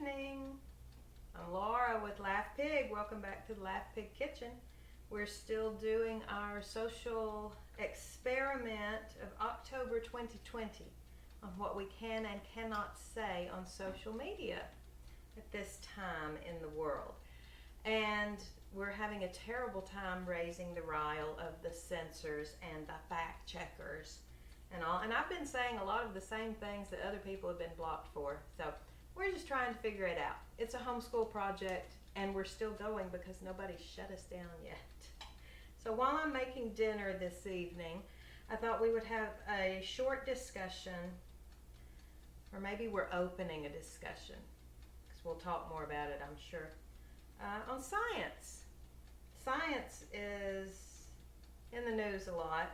evening. I'm Laura with Laugh Pig. Welcome back to the Laugh Pig Kitchen. We're still doing our social experiment of October 2020 on what we can and cannot say on social media at this time in the world. And we're having a terrible time raising the rile of the censors and the fact checkers and all. And I've been saying a lot of the same things that other people have been blocked for. So we're just trying to figure it out. It's a homeschool project and we're still going because nobody shut us down yet. So while I'm making dinner this evening, I thought we would have a short discussion, or maybe we're opening a discussion because we'll talk more about it, I'm sure, on science. Science is in the news a lot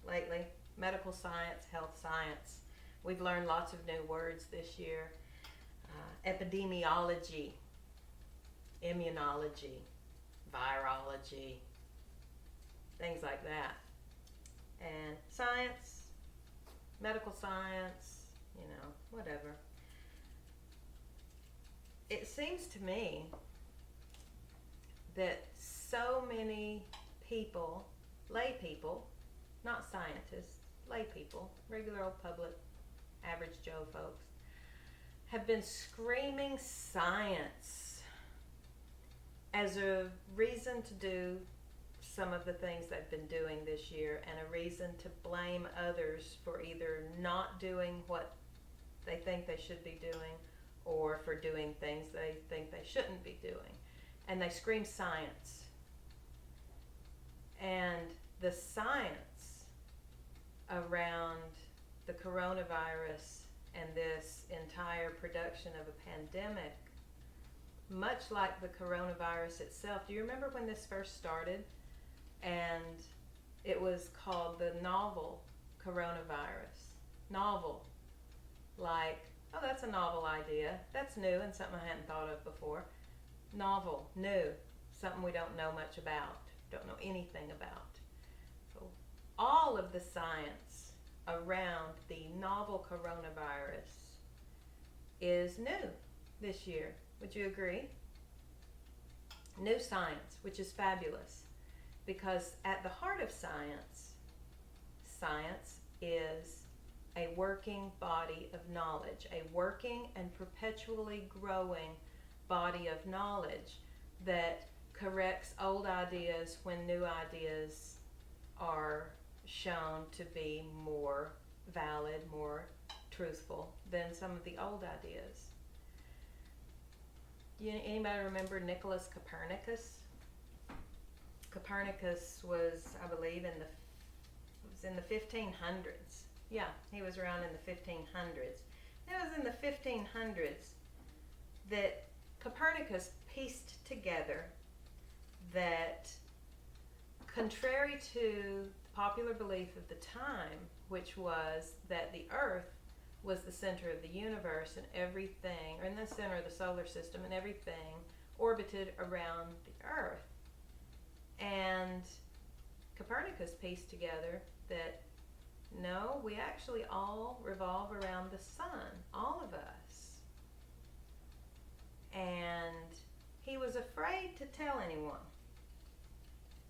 lately. Medical science, health science. We've learned lots of new words this year. Epidemiology, immunology, virology, things like that. And science, medical science, whatever. It seems to me that so many people, lay people, not scientists, lay people, regular old public, average Joe folks, have been screaming science as a reason to do some of the things they've been doing this year and a reason to blame others for either not doing what they think they should be doing or for doing things they think they shouldn't be doing. And they scream science. And the science around the coronavirus and this entire production of a pandemic, much like the coronavirus itself. Do you remember when this first started? And it was called the novel coronavirus. Novel. Like, oh, that's a novel idea. That's new and something I hadn't thought of before. Novel, new, something we don't know much about, don't know anything about. So all of the science around the novel coronavirus is new this year. Would you agree? New science, which is fabulous, because at the heart of science, science is a working body of knowledge, a working and perpetually growing body of knowledge that corrects old ideas when new ideas are shown to be more valid, more truthful than some of the old ideas. Anybody remember Nicholas Copernicus? Copernicus was, I believe, in the 1500s. Yeah, he was around in the 1500s. It was in the 1500s that Copernicus pieced together that, contrary to popular belief of the time, which was that the Earth was the center of the universe and everything, or in the center of the solar system, and everything orbited around the Earth. And Copernicus pieced together that no, we actually all revolve around the sun, all of us. And he was afraid to tell anyone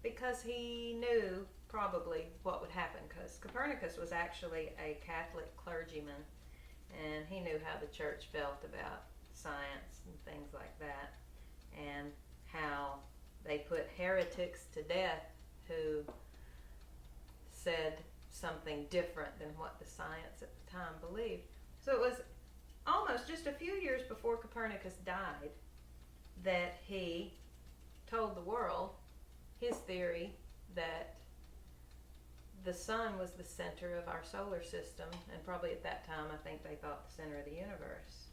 because he knew probably what would happen, because Copernicus was actually a Catholic clergyman and he knew how the church felt about science and things like that, and how they put heretics to death who said something different than what the science at the time believed. So it was almost just a few years before Copernicus died that he told the world his theory that the sun was the center of our solar system, and probably at that time I think they thought the center of the universe.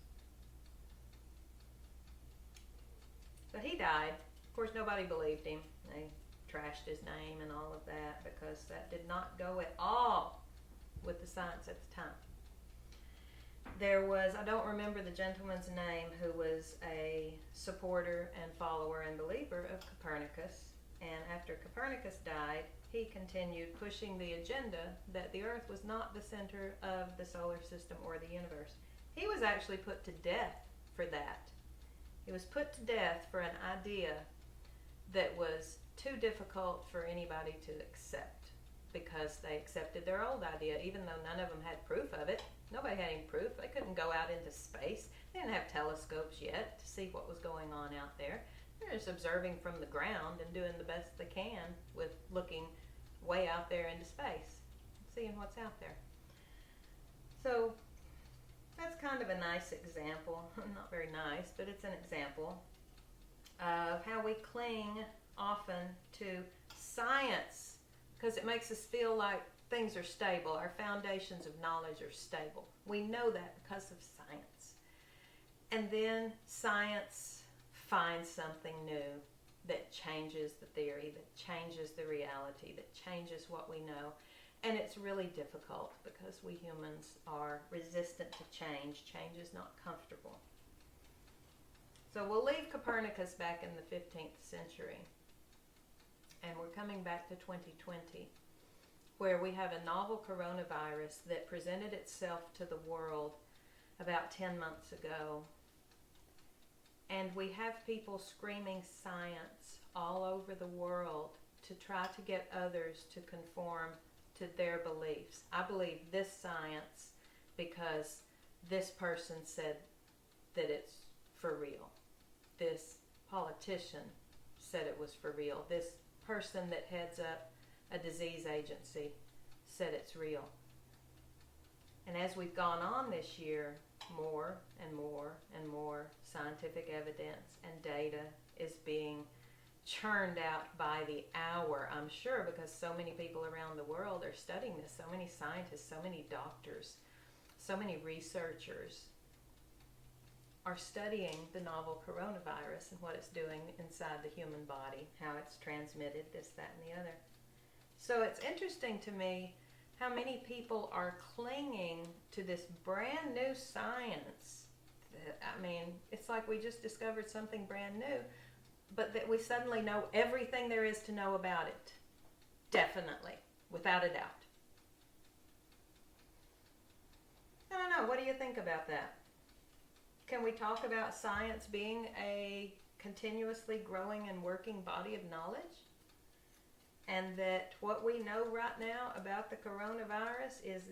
But he died. Of course, nobody believed him. They trashed his name and all of that because that did not go at all with the science at the time. There was, I don't remember the gentleman's name, who was a supporter and follower and believer of Copernicus. And after Copernicus died, he continued pushing the agenda that the Earth was not the center of the solar system or the universe. He was actually put to death for that. He was put to death for an idea that was too difficult for anybody to accept, because they accepted their old idea, even though none of them had proof of it. Nobody had any proof. They couldn't go out into space. They didn't have telescopes yet to see what was going on out there. They're just observing from the ground and doing the best they can with looking way out there into space, seeing what's out there. So that's kind of a nice example. Not very nice, but it's an example of how we cling often to science, because it makes us feel like things are stable. Our foundations of knowledge are stable. We know that because of science. And then science finds something new that changes the theory, that changes the reality, that changes what we know. And it's really difficult because we humans are resistant to change. Change is not comfortable. So we'll leave Copernicus back in the 15th century. And we're coming back to 2020, where we have a novel coronavirus that presented itself to the world about 10 months ago. And we have people screaming science all over the world to try to get others to conform to their beliefs. I believe this science because this person said that it's for real. This politician said it was for real. This person that heads up a disease agency said it's real. And as we've gone on this year, more and more and more scientific evidence and data is being churned out by the hour, I'm sure, because so many people around the world are studying this. So many scientists, so many doctors, so many researchers are studying the novel coronavirus and what it's doing inside the human body, how it's transmitted, this, that, and the other. So it's interesting to me how many people are clinging to this brand new science. I mean, it's like we just discovered something brand new, but that we suddenly know everything there is to know about it. Definitely, without a doubt. I don't know, what do you think about that? Can we talk about science being a continuously growing and working body of knowledge? And that what we know right now about the coronavirus is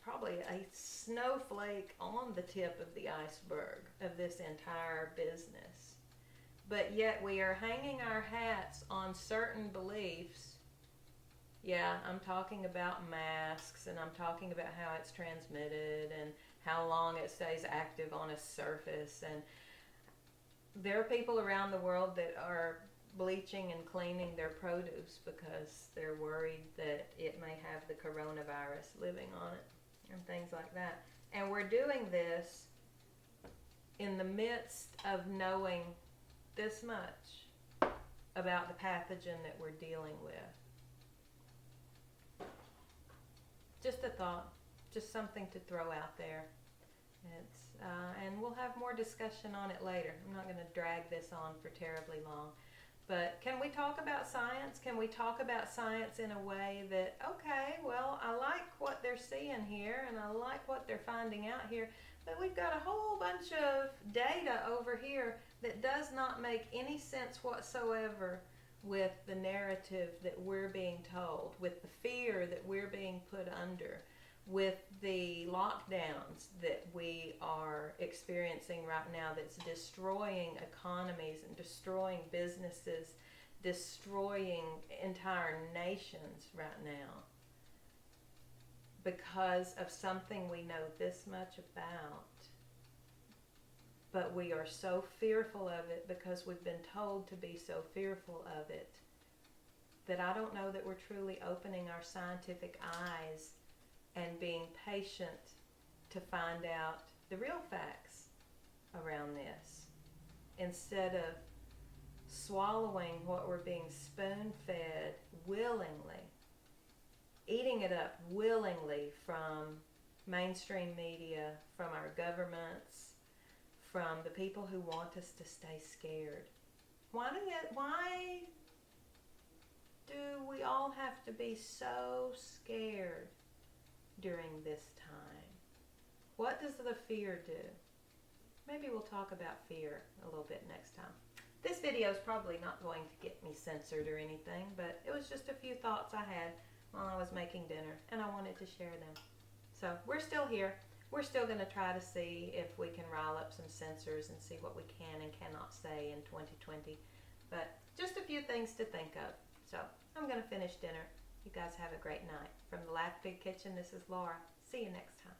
probably a snowflake on the tip of the iceberg of this entire business. But yet we are hanging our hats on certain beliefs. Yeah, I'm talking about masks, and I'm talking about how it's transmitted and how long it stays active on a surface. And there are people around the world that are bleaching and cleaning their produce because they're worried that it may have the coronavirus living on it and things like that. And we're doing this in the midst of knowing this much about the pathogen that we're dealing with. Just a thought, just something to throw out there. And we'll have more discussion on it later. I'm not going to drag this on for terribly long. But can we talk about science? Can we talk about science in a way that, okay, well, I like what they're seeing here and I like what they're finding out here, but we've got a whole bunch of data over here that does not make any sense whatsoever with the narrative that we're being told, with the fear that we're being put under, with the lockdowns that we are experiencing right now that's destroying economies and destroying businesses, destroying entire nations right now because of something we know this much about. But we are so fearful of it because we've been told to be so fearful of it that I don't know that we're truly opening our scientific eyes and being patient to find out the real facts around this, instead of swallowing what we're being spoon-fed willingly, eating it up willingly from mainstream media, from our governments, from the people who want us to stay scared. Why do we all have to be so scared during this time? What does the fear do? Maybe we'll talk about fear a little bit next time. This video is probably not going to get me censored or anything, but it was just a few thoughts I had while I was making dinner, and I wanted to share them. So we're still here. We're still going to try to see if we can rile up some censors and see what we can and cannot say in 2020. But just a few things to think of. So I'm going to finish dinner. You guys have a great night. From the Laugh Big Kitchen, this is Laura. See you next time.